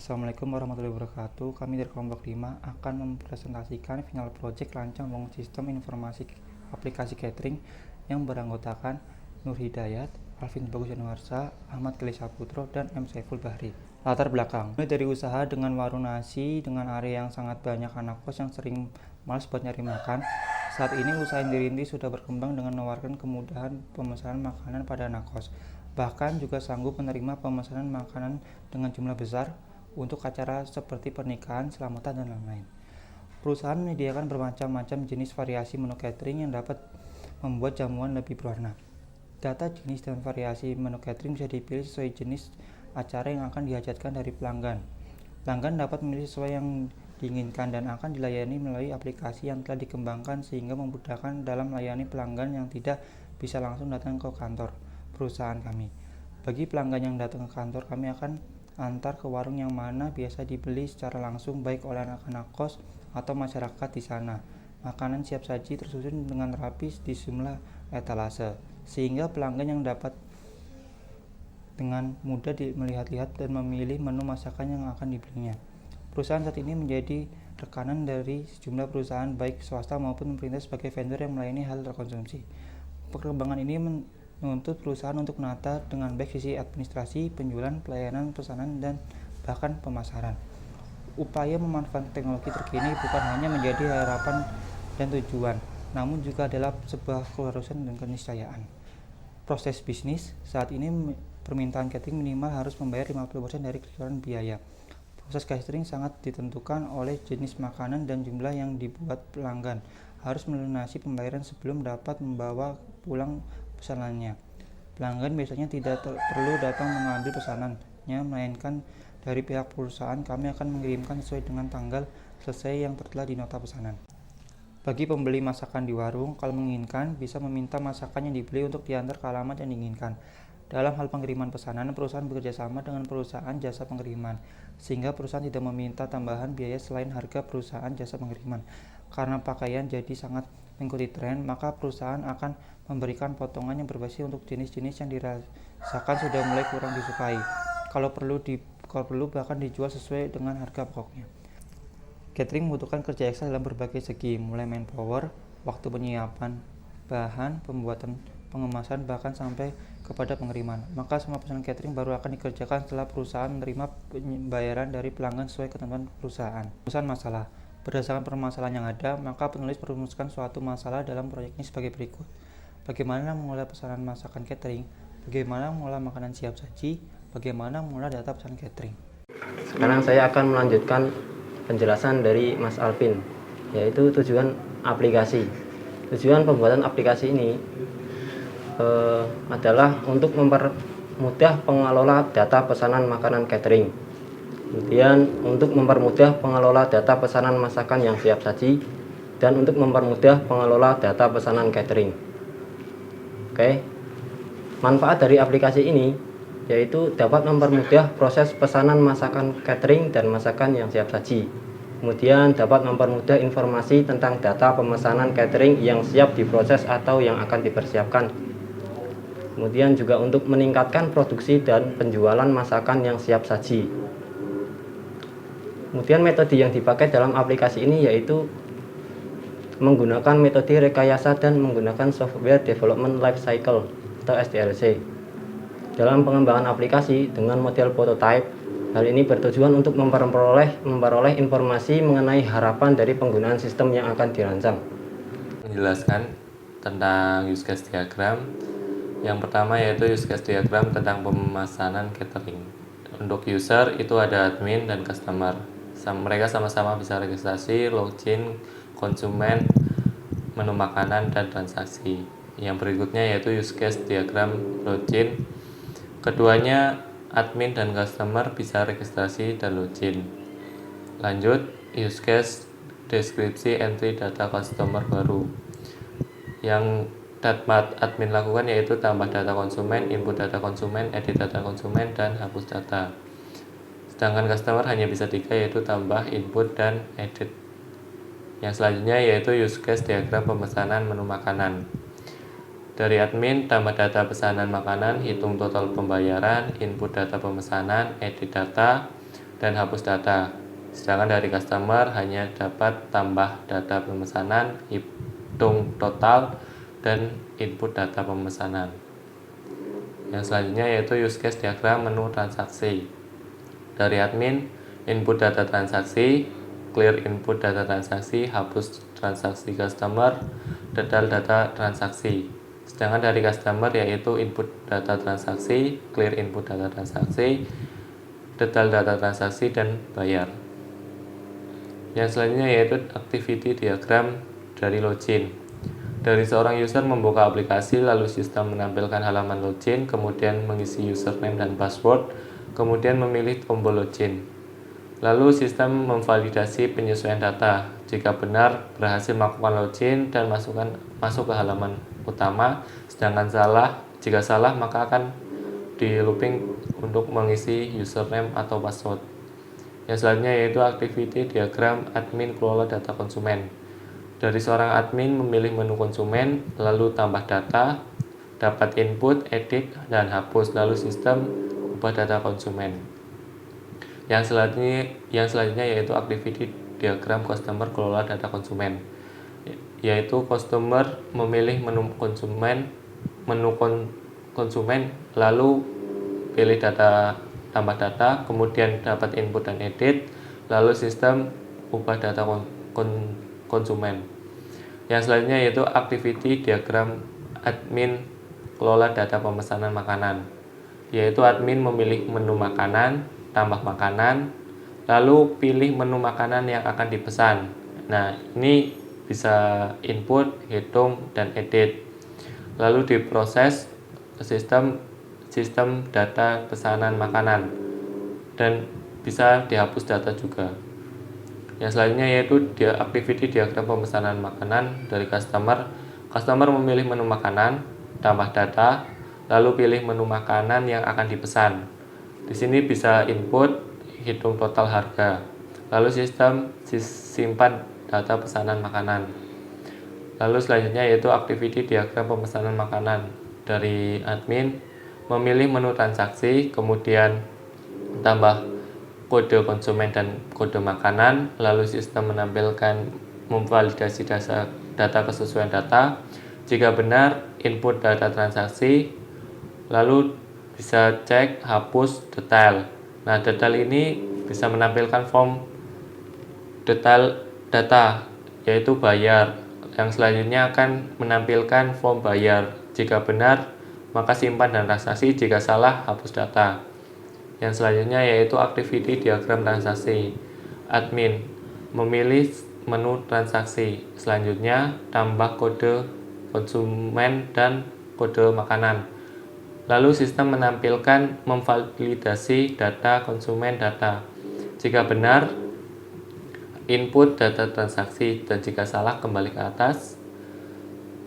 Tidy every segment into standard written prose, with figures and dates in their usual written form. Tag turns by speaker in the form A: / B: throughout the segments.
A: Assalamualaikum warahmatullahi wabarakatuh. Kami dari kelompok 5 akan mempresentasikan final project rancang bangun sistem informasi aplikasi catering yang beranggotakan Nur Hidayat, Alvin Bagus Januarsa, Ahmad Kelly Saputro, dan M. Saiful Bahri. Latar belakang, mulai dari usaha dengan warung nasi dengan area yang sangat banyak anak kos yang sering malas buat nyari makan. Saat ini usaha yang dirintis sudah berkembang dengan menawarkan kemudahan pemesanan makanan pada anak kos. Bahkan juga sanggup menerima pemesanan makanan dengan jumlah besar untuk acara seperti pernikahan, selamatan, dan lain-lain. Perusahaan menyediakan bermacam-macam jenis variasi menu catering yang dapat membuat jamuan lebih berwarna. Data jenis dan variasi menu catering bisa dipilih sesuai jenis acara yang akan dihajatkan dari pelanggan. Pelanggan dapat memilih sesuai yang diinginkan dan akan dilayani melalui aplikasi yang telah dikembangkan sehingga memudahkan dalam melayani pelanggan yang tidak bisa langsung datang ke kantor perusahaan kami. Bagi pelanggan yang datang ke kantor, kami akan antar ke warung yang mana biasa dibeli secara langsung baik oleh anak-anak kos atau masyarakat di sana. Makanan siap saji tersusun dengan rapi di sejumlah etalase, sehingga pelanggan yang dapat dengan mudah melihat-lihat dan memilih menu masakan yang akan dibelinya. Perusahaan saat ini menjadi rekanan dari sejumlah perusahaan baik swasta maupun pemerintah sebagai vendor yang melayani hal terkonsumsi. Perkembangan ini menuntut perusahaan untuk menata dengan baik sisi administrasi, penjualan, pelayanan, pesanan, dan bahkan pemasaran. Upaya memanfaatkan teknologi terkini bukan hanya menjadi harapan dan tujuan, namun juga adalah sebuah keharusan dan keniscayaan. Proses bisnis saat ini permintaan catering minimal harus membayar 50% dari kisaran biaya. Proses catering sangat ditentukan oleh jenis makanan dan jumlah yang dibuat pelanggan. Harus melunasi pembayaran sebelum dapat membawa pulang pesanannya. Pelanggan biasanya tidak perlu datang mengambil pesanannya, melainkan dari pihak perusahaan kami akan mengirimkan sesuai dengan tanggal selesai yang tertera di nota pesanan. Bagi pembeli masakan di warung, kalau menginginkan bisa meminta masakan yang dibeli untuk diantar ke alamat yang diinginkan. Dalam hal pengiriman pesanan, perusahaan bekerja sama dengan perusahaan jasa pengiriman, sehingga perusahaan tidak meminta tambahan biaya selain harga perusahaan jasa pengiriman. Karena pakaian jadi sangat mengikuti tren, maka perusahaan akan memberikan potongan yang berbasis untuk jenis-jenis yang dirasakan sudah mulai kurang disukai. Kalau perlu bahkan dijual sesuai dengan harga pokoknya. Catering membutuhkan kerja ekstra dalam berbagai segi, mulai manpower, waktu penyiapan, bahan, pembuatan, pengemasan, bahkan sampai kepada pengiriman. Maka semua pesanan catering baru akan dikerjakan setelah perusahaan menerima pembayaran dari pelanggan sesuai ketentuan perusahaan. Perusahaan masalah. Berdasarkan permasalahan yang ada, maka penulis merumuskan suatu masalah dalam proyek ini sebagai berikut. Bagaimana mengolah pesanan masakan catering? Bagaimana mengolah makanan siap saji? Bagaimana mengolah data pesanan catering?
B: Sekarang saya akan melanjutkan penjelasan dari Mas Alvin, yaitu tujuan aplikasi. Tujuan pembuatan aplikasi ini adalah untuk mempermudah pengelola data pesanan makanan catering. Kemudian untuk mempermudah pengelola data pesanan masakan yang siap saji dan untuk mempermudah pengelola data pesanan catering. Oke. Manfaat dari aplikasi ini yaitu dapat mempermudah proses pesanan masakan catering dan masakan yang siap saji. Kemudian dapat mempermudah informasi tentang data pemesanan catering yang siap diproses atau yang akan dipersiapkan. Kemudian juga untuk meningkatkan produksi dan penjualan masakan yang siap saji. Kemudian metode yang dipakai dalam aplikasi ini yaitu menggunakan metode rekayasa dan menggunakan Software Development Life Cycle atau SDLC. Dalam pengembangan aplikasi dengan model prototype, hal ini bertujuan untuk memperoleh informasi mengenai harapan dari penggunaan sistem yang akan dirancang.
C: Menjelaskan tentang use case diagram. Yang pertama yaitu use case diagram tentang pemesanan catering. Untuk user itu ada admin dan customer. Mereka sama-sama bisa registrasi, login, konsumen, menu makanan, dan transaksi. Yang berikutnya yaitu use case diagram login. Keduanya admin dan customer bisa registrasi dan login. Lanjut, use case deskripsi entry data customer baru. Yang admin lakukan yaitu tambah data konsumen, input data konsumen, edit data konsumen, dan hapus data. Sedangkan customer hanya bisa 3 yaitu tambah, input, dan edit. Yang selanjutnya yaitu use case diagram pemesanan menu makanan. Dari admin, tambah data pesanan makanan, hitung total pembayaran, input data pemesanan, edit data, dan hapus data. Sedangkan dari customer hanya dapat tambah data pemesanan, hitung total, dan input data pemesanan. Yang selanjutnya yaitu use case diagram menu transaksi. Dari admin, input data transaksi, clear input data transaksi, hapus transaksi customer, detail data transaksi. Sedangkan dari customer yaitu input data transaksi, clear input data transaksi, detail data transaksi, dan bayar. Yang selanjutnya yaitu activity diagram dari login. Dari seorang user membuka aplikasi, lalu sistem menampilkan halaman login, kemudian mengisi username dan password, kemudian memilih tombol login. Lalu sistem memvalidasi penyesuaian data. Jika benar, berhasil melakukan login dan masuk ke halaman utama, sedangkan jika salah maka akan di looping untuk mengisi username atau password. Yang selanjutnya yaitu activity diagram admin kelola data konsumen. Dari seorang admin memilih menu konsumen, lalu tambah data, dapat input, edit, dan hapus, lalu sistem ubah data konsumen. Yang selanjutnya yaitu activity diagram customer kelola data konsumen, yaitu customer memilih menu konsumen, lalu pilih data, tambah data, kemudian dapat input dan edit, lalu sistem ubah data konsumen. Yang selanjutnya yaitu activity diagram admin kelola data pemesanan makanan, yaitu admin memilih menu makanan, tambah makanan, lalu pilih menu makanan yang akan dipesan. Nah, ini bisa input, hitung, dan edit. Lalu diproses ke sistem data pesanan makanan dan bisa dihapus data juga. Yang selanjutnya yaitu activity diagram pemesanan makanan dari customer. Customer memilih menu makanan, tambah data, lalu pilih menu makanan yang akan dipesan. Di sini bisa input, hitung total harga, lalu sistem simpan data pesanan makanan. Lalu selanjutnya yaitu activity diagram pemesanan makanan dari admin, memilih menu transaksi, kemudian tambah kode konsumen dan kode makanan, lalu sistem menampilkan memvalidasi data kesesuaian data. Jika benar, input data transaksi, lalu bisa cek, hapus, detail. Nah, detail ini bisa menampilkan form detail data, yaitu bayar. Yang selanjutnya akan menampilkan form bayar. Jika benar, maka simpan dan transaksi. Jika salah, hapus data. Yang selanjutnya yaitu activity diagram transaksi. Admin memilih menu transaksi. Selanjutnya, tambah kode konsumen dan kode makanan. Lalu sistem menampilkan memvalidasi data konsumen data. Jika benar, input data transaksi, dan jika salah kembali ke atas.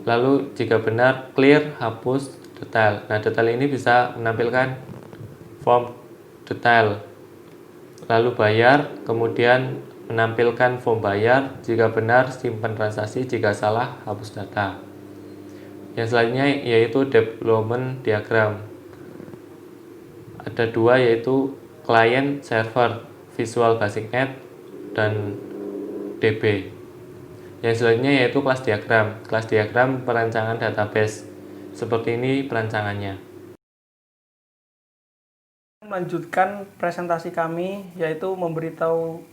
C: Lalu jika benar, clear, hapus, detail. Nah, detail ini bisa menampilkan form detail, lalu bayar, kemudian menampilkan form bayar. Jika benar, simpan transaksi. Jika salah, hapus data. Yang selanjutnya yaitu development diagram. Ada dua, yaitu client server, Visual Basic Net, dan DB. Yang selanjutnya yaitu kelas diagram. Kelas diagram perancangan database. Seperti ini perancangannya.
A: Melanjutkan presentasi kami, yaitu memberitahu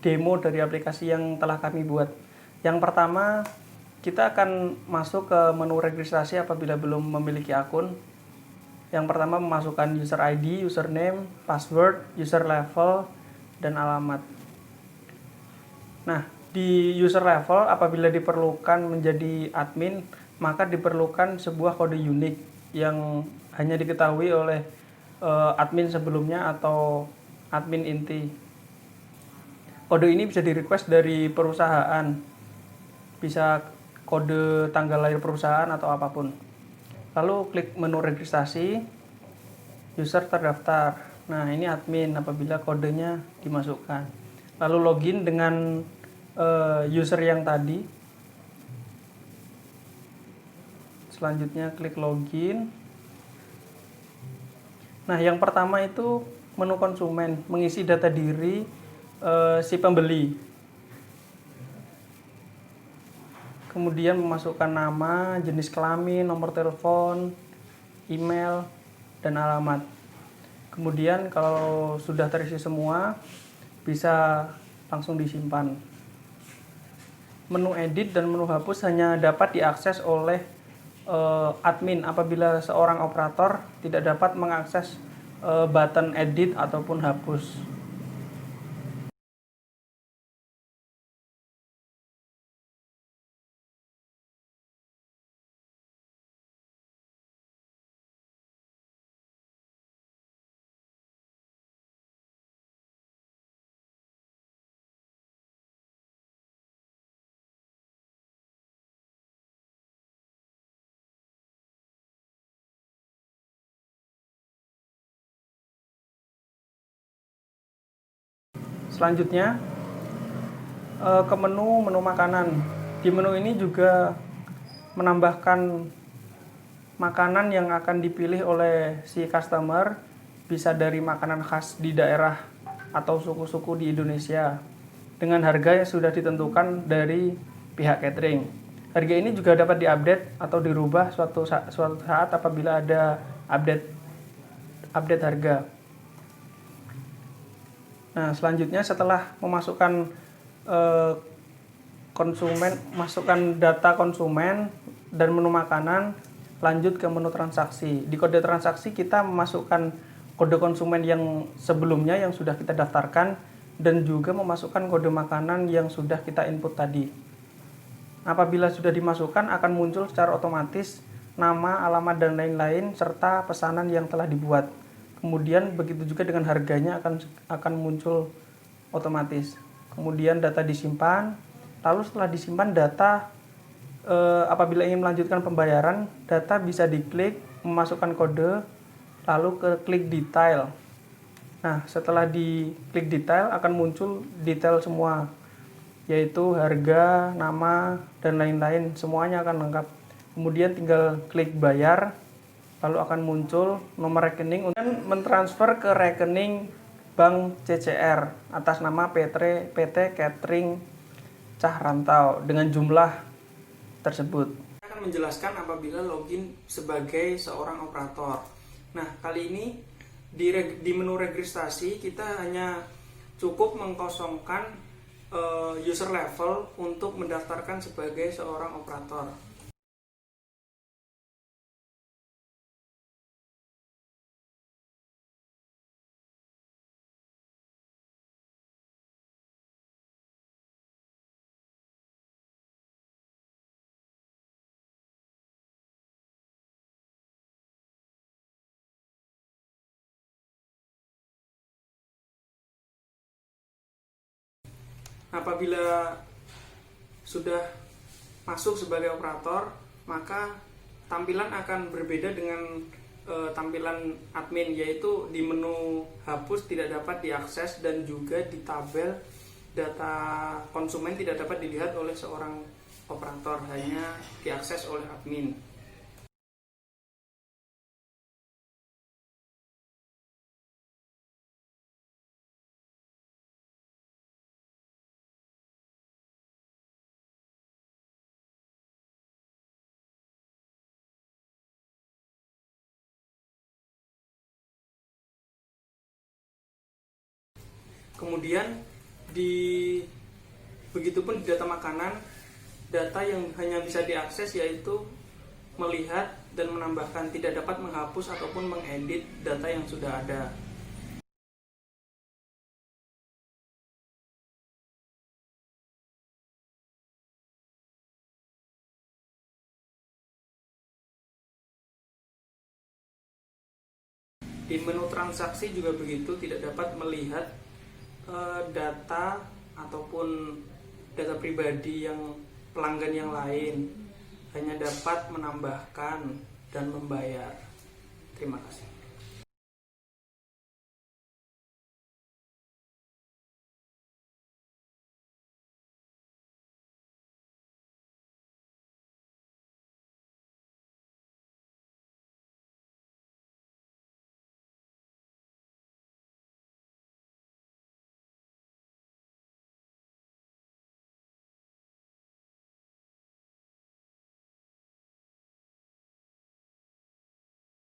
A: demo dari aplikasi yang telah kami buat. Yang pertama, kita akan masuk ke menu registrasi apabila belum memiliki akun. Yang pertama, memasukkan user ID, username, password, user level, dan alamat. Nah, di user level apabila diperlukan menjadi admin, maka diperlukan sebuah kode unik yang hanya diketahui oleh admin sebelumnya atau admin inti. Kode ini bisa di-request dari perusahaan, bisa kode tanggal lahir perusahaan atau apapun. Lalu klik menu registrasi, user terdaftar. Nah, ini admin apabila kodenya dimasukkan. Lalu login dengan user yang tadi. Selanjutnya klik login. Nah, yang pertama itu
D: menu konsumen, mengisi data diri si pembeli. Kemudian memasukkan nama, jenis kelamin, nomor telepon, email, dan alamat. Kemudian kalau sudah terisi semua, bisa langsung disimpan. Menu edit dan menu hapus hanya dapat diakses oleh admin apabila seorang operator tidak dapat mengakses button edit ataupun hapus. Selanjutnya ke menu makanan. Di menu ini juga menambahkan makanan yang akan dipilih oleh si customer, bisa dari makanan khas di daerah atau suku-suku di Indonesia dengan harga yang sudah ditentukan dari pihak catering. Harga ini juga dapat diupdate atau dirubah suatu saat apabila ada update harga. Nah, selanjutnya setelah memasukkan masukkan data konsumen dan menu makanan, lanjut ke menu transaksi. Di kode transaksi kita memasukkan kode konsumen yang sebelumnya yang sudah kita daftarkan dan juga memasukkan kode makanan yang sudah kita input tadi. Apabila sudah dimasukkan akan muncul secara otomatis nama, alamat, dan lain-lain serta pesanan yang telah dibuat. Kemudian begitu juga dengan harganya akan muncul otomatis. Kemudian data disimpan. Lalu setelah disimpan data, apabila ingin melanjutkan pembayaran, data bisa diklik, memasukkan kode, lalu ke klik detail. Nah, setelah diklik detail akan muncul detail semua, yaitu harga, nama, dan lain-lain. Semuanya akan lengkap. Kemudian tinggal klik bayar. Lalu akan muncul nomor rekening dan mentransfer ke rekening Bank CCR atas nama PT Catering Cah Rantau dengan jumlah tersebut. Saya akan menjelaskan apabila login sebagai seorang operator. Nah, kali ini di menu registrasi kita hanya cukup mengkosongkan user level untuk mendaftarkan sebagai seorang operator. Apabila sudah masuk sebagai operator, maka tampilan akan berbeda dengan tampilan admin, yaitu di menu hapus tidak dapat diakses dan juga di tabel data konsumen tidak dapat dilihat oleh seorang operator, hanya diakses oleh admin. Kemudian begitupun di data makanan, data yang hanya bisa diakses yaitu melihat dan menambahkan, tidak dapat menghapus ataupun mengedit data yang sudah ada. Di menu transaksi juga begitu, tidak dapat melihat data ataupun data pribadi yang pelanggan yang lain, hanya dapat menambahkan dan membayar. Terima kasih.